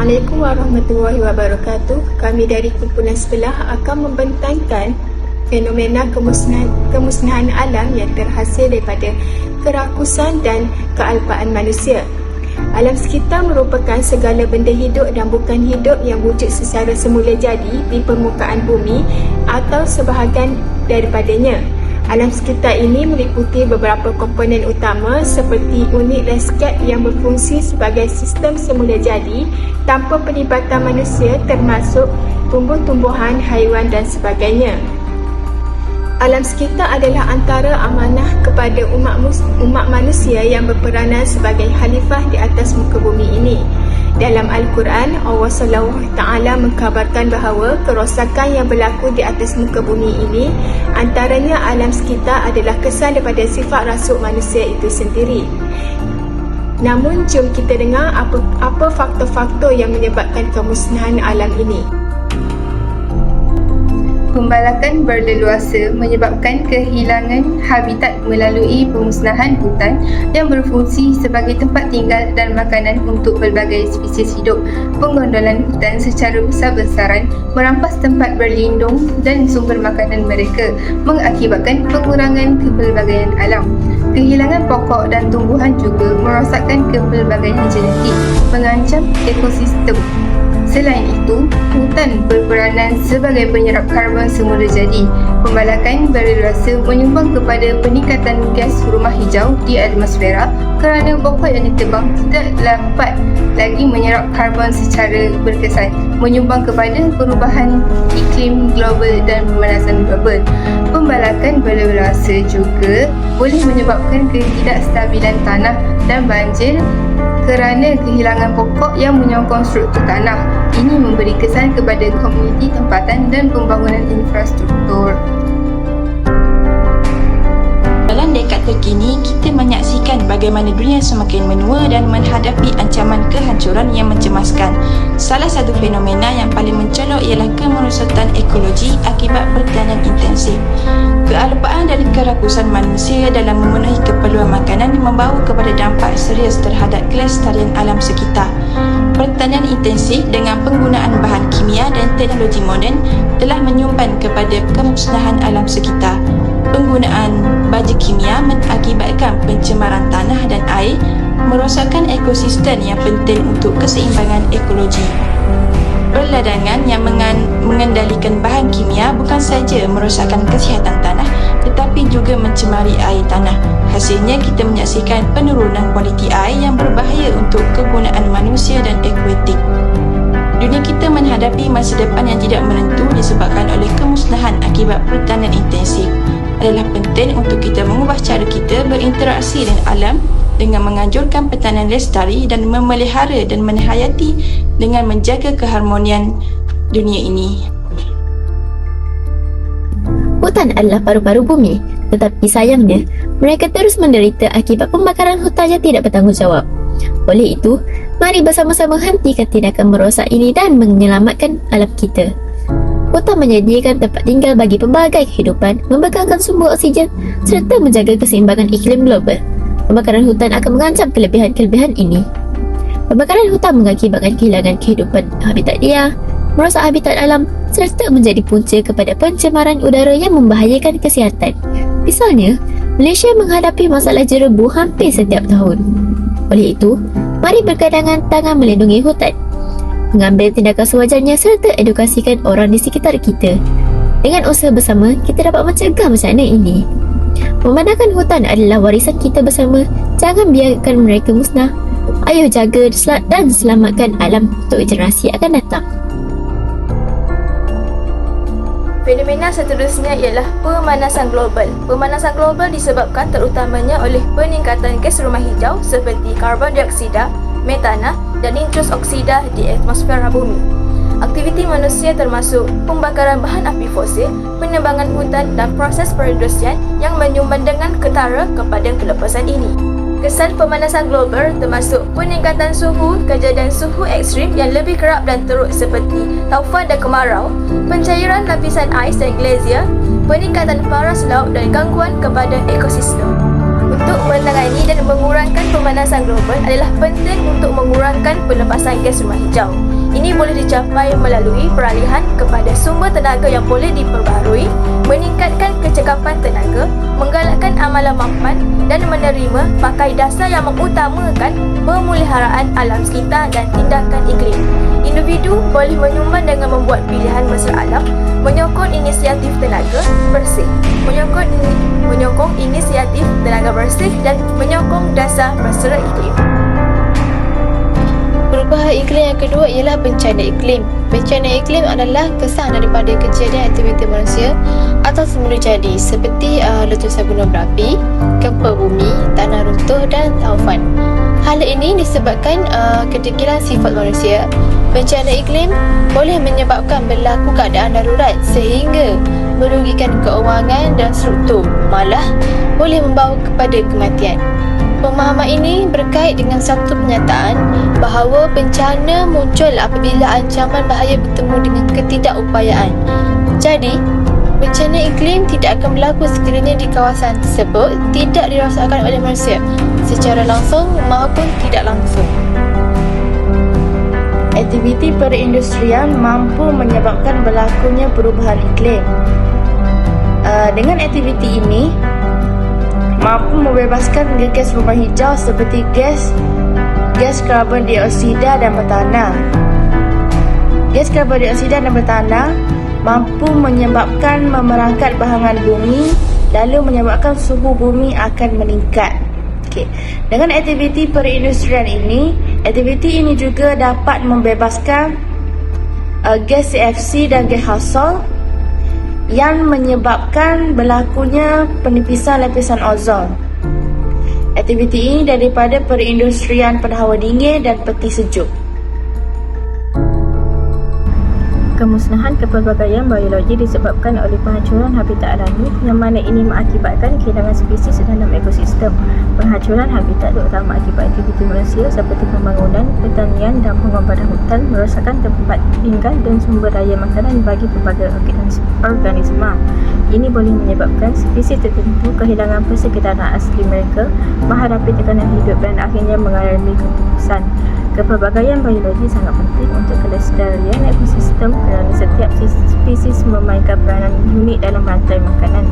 Assalamualaikum warahmatullahi wabarakatuh. Kami dari kumpulan sebelah akan membentangkan fenomena kemusnahan alam yang terhasil daripada kerakusan dan kealpaan manusia. Alam sekitar merupakan segala benda hidup dan bukan hidup yang wujud secara semula jadi di permukaan bumi atau sebahagian daripadanya. Alam sekitar ini meliputi beberapa komponen utama seperti unit lanskap yang berfungsi sebagai sistem semula jadi tanpa pelibatan manusia termasuk tumbuh-tumbuhan, haiwan dan sebagainya. Alam sekitar adalah antara amanah kepada umat manusia yang berperanan sebagai khalifah di atas muka bumi ini. Dalam Al-Quran, Allah SWT mengkabarkan bahawa kerosakan yang berlaku di atas muka bumi ini antaranya alam sekitar adalah kesan daripada sifat rasuk manusia itu sendiri. Namun, jom kita dengar apa faktor-faktor yang menyebabkan kemusnahan alam ini. Pembalakan berleluasa menyebabkan kehilangan habitat melalui pemusnahan hutan yang berfungsi sebagai tempat tinggal dan makanan untuk pelbagai spesies hidup. Penggondolan hutan secara besar-besaran merampas tempat berlindung dan sumber makanan mereka, mengakibatkan pengurangan kepelbagaian alam. Kehilangan pokok dan tumbuhan juga merosakkan kepelbagaian genetik, mengancam ekosistem. Selain itu, hutan berperanan sebagai penyerap karbon semula jadi. Pembalakan berleluasa menyumbang kepada peningkatan gas rumah hijau di atmosfera kerana pokok yang ditebang tidak dapat lagi menyerap karbon secara berkesan, menyumbang kepada perubahan iklim global dan pemanasan global. Pembalakan berleluasa juga boleh menyebabkan ketidakstabilan tanah dan banjir kerana kehilangan pokok yang menyokong struktur tanah. Ini memberi kesan kepada komuniti tempatan dan pembangunan infrastruktur. Dalam dekad terkini, kita menyaksikan bagaimana dunia semakin menua dan menghadapi ancaman kehancuran yang mencemaskan. Salah satu fenomena yang paling mencolok ialah kemerosotan ekologi akibat pertanian intensif. Kealpaan dan kerakusan manusia dalam memenuhi keperluan makanan membawa kepada dampak serius terhadap kelestarian alam sekitar. Pertanian intensif dengan penggunaan bahan kimia dan teknologi moden telah menyumbang kepada kemusnahan alam sekitar. Penggunaan baja kimia mengakibatkan pencemaran tanah dan air, merosakkan ekosistem yang penting untuk keseimbangan ekologi. Perladangan yang mengendalikan bahan kimia bukan saja merosakkan kesihatan tanah tetapi juga mencemari air tanah. Hasilnya kita menyaksikan penurunan kualiti air yang berbahaya untuk kegunaan manusia dan akuatik. Dunia kita menghadapi masa depan yang tidak menentu disebabkan oleh kemusnahan akibat pertanian intensif. Adalah penting untuk kita mengubah cara kita berinteraksi dengan alam dengan menganjurkan pertanian lestari dan memelihara dan menhayati dengan menjaga keharmonian dunia ini. Hutan adalah paru-paru bumi, tetapi sayangnya mereka terus menderita akibat pembakaran hutan yang tidak bertanggungjawab. Oleh itu, mari bersama-sama hentikan tindakan merosak ini dan menyelamatkan alam kita. Hutan menyediakan tempat tinggal bagi pelbagai kehidupan, membekalkan sumber oksigen serta menjaga keseimbangan iklim global. Pembakaran hutan akan mengancam kelebihan-kelebihan ini. Pembakaran hutan mengakibatkan kehilangan kehidupan habitat liar, merosak habitat alam serta menjadi punca kepada pencemaran udara yang membahayakan kesihatan. Misalnya, Malaysia menghadapi masalah jerebu hampir setiap tahun. Oleh itu, mari bergandengan tangan melindungi hutan, mengambil tindakan sewajarnya serta edukasikan orang di sekitar kita. Dengan usaha bersama, kita dapat mencegah bencana ini. Memandangkan hutan adalah warisan kita bersama, jangan biarkan mereka musnah. Ayo jaga dan selamatkan alam untuk generasi akan datang. Fenomena seterusnya ialah pemanasan global. Pemanasan global disebabkan terutamanya oleh peningkatan gas rumah hijau seperti karbon dioksida, metana dan nitrous oksida di atmosfera bumi. Aktiviti manusia termasuk pembakaran bahan api fosil, penebangan hutan dan proses perindustrian yang menyumbang dengan ketara kepada kelepasan ini. Kesan pemanasan global termasuk peningkatan suhu, kejadian suhu ekstrim yang lebih kerap dan teruk seperti taufan dan kemarau, pencairan lapisan ais dan glasier, peningkatan paras laut dan gangguan kepada ekosistem. Untuk menangani dan mengurangkan pemanasan global adalah penting untuk mengurangkan pelepasan gas rumah hijau. Ini boleh dicapai melalui peralihan kepada sumber tenaga yang boleh diperbaharui, meningkatkan kecekapan tenaga, menggalakkan amalan mampan dan menerima pakai dasar yang mengutamakan pemeliharaan alam sekitar dan tindakan iklim. Individu boleh menyumbang dengan membuat pilihan mesra alam, menyokong inisiatif tenaga bersih, menyokong inisiatif tenaga bersih dan menyokong dasar mesra iklim. Perubahan iklim yang kedua ialah bencana iklim. Bencana iklim adalah kesan daripada kejadian aktiviti manusia atau semula jadi seperti letusan gunung berapi, gempa bumi, tanah runtuh dan taufan. Hal ini disebabkan kedegilan sifat manusia. Bencana iklim boleh menyebabkan berlaku keadaan darurat sehingga merugikan keuangan dan struktur, malah boleh membawa kepada kematian. Pemahaman ini berkait dengan satu pernyataan bahawa bencana muncul apabila ancaman bahaya bertemu dengan ketidakupayaan. Jadi, bencana iklim tidak akan berlaku sekiranya di kawasan tersebut tidak dirasakan oleh manusia secara langsung maupun tidak langsung. Aktiviti perindustrian mampu menyebabkan berlakunya perubahan iklim. Dengan aktiviti ini mampu membebaskan gas rumah hijau seperti gas karbon dioksida dan bertanah. Gas karbon dioksida dan bertanah mampu menyebabkan memerangkat bahangan bumi, lalu menyebabkan suhu bumi akan meningkat. Dengan aktiviti perindustrian ini, aktiviti ini juga dapat membebaskan gas CFC dan gas aerosol yang menyebabkan berlakunya penipisan lapisan ozon. Aktiviti ini daripada perindustrian pada hawa dingin dan peti sejuk. Kemusnahan kepelbagaian biologi disebabkan oleh penghancuran habitat alami yang mana ini mengakibatkan kehilangan spesies dalam ekosistem. Penghancuran habitat terutama akibat aktiviti manusia seperti pembangunan, pertanian dan pengobaran hutan merosakkan tempat tinggal dan sumber daya makanan bagi pelbagai organisma. Ini boleh menyebabkan spesies tertentu kehilangan persekitaran asli mereka, menghadapi tekanan hidup dan akhirnya mengalami keputusan. Kepelbagaian biologi sangat penting untuk kelestarian ekosistem kerana setiap spesies memainkan peranan unik dalam rantai makanan,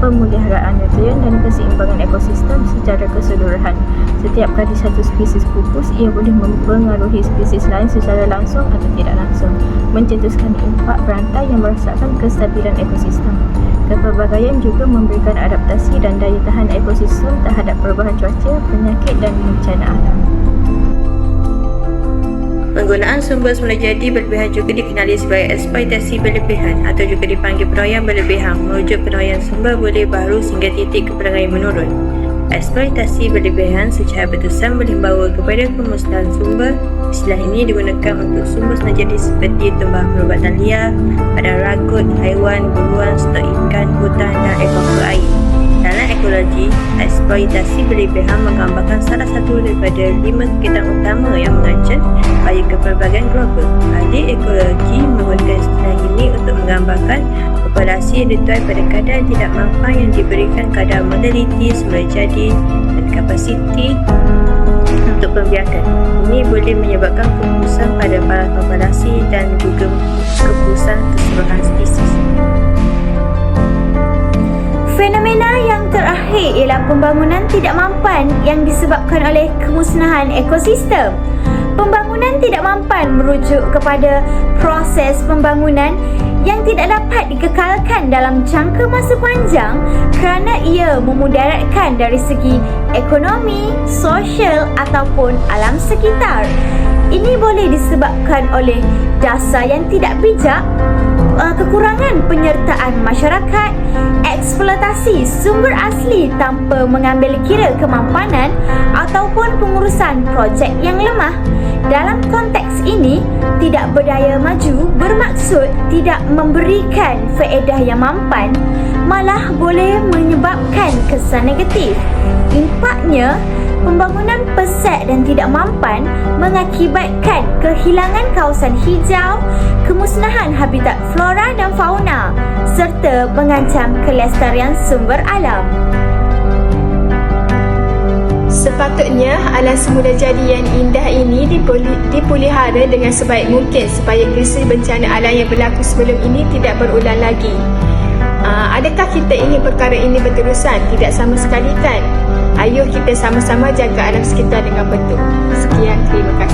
pemeliharaan nutrien dan keseimbangan ekosistem secara keseluruhan. Setiap kali satu spesies pupus, ia boleh mempengaruhi spesies lain secara langsung atau tidak langsung, mencetuskan impak berantai yang merosakkan kestabilan ekosistem. Kepelbagaian juga memberikan adaptasi dan daya tahan ekosistem terhadap perubahan cuaca, penyakit dan bencana alam. Penggunaan sumber semula jadi berlebihan juga dikenali sebagai eksploitasi berlebihan atau juga dipanggil penuraian berlebihan. Merujuk penuraian sumber boleh baru sehingga titik kepelbagaian menurun. Eksploitasi berlebihan secara berterusan boleh membawa kepada pemusnahan sumber. Istilah ini digunakan untuk sumber semula jadi seperti tumbuhan perubatan liar, padang ragut, haiwan, buruan, stok ikan, hutan dan ekosistem air. Dalam ekologi, eksploitasi berlebihan menggambarkan salah satu daripada 5 kegiatan utama yang mengancam pada kepelbagaian global. Ahli ekologi menggunakan istilah ini untuk menggambarkan populasi yang dituai pada kadar tidak mampan yang diberikan kadar meneliti semula jadi dan kapasiti untuk pembiakan. Ini boleh menyebabkan keputusan pada para populasi dan juga keputusan keseluruhan spesies. Fenomena yang terakhir ialah pembangunan tidak mampan yang disebabkan oleh kemusnahan ekosistem. Pembangunan tidak mampan merujuk kepada proses pembangunan yang tidak dapat dikekalkan dalam jangka masa panjang kerana ia memudaratkan dari segi ekonomi, sosial ataupun alam sekitar. Ini boleh disebabkan oleh dasar yang tidak bijak, kekurangan penyertaan masyarakat, eksploitasi sumber asli tanpa mengambil kira kemampanan ataupun pengurusan projek yang lemah. Dalam konteks ini, tidak berdaya maju bermaksud tidak memberikan faedah yang mampan, malah boleh menyebabkan kesan negatif. Impaknya, pembangunan pesat dan tidak mampan mengakibatkan kehilangan kawasan hijau, kemusnahan habitat flora dan fauna serta mengancam kelestarian sumber alam. Sepatutnya alam semula jadi yang indah ini dipelihara dengan sebaik mungkin supaya krisis bencana alam yang berlaku sebelum ini tidak berulang lagi. Adakah kita ingin perkara ini berterusan? Tidak sama sekali kan? Ayo kita sama-sama jaga alam sekitar dengan betul. Sekian, terima kasih.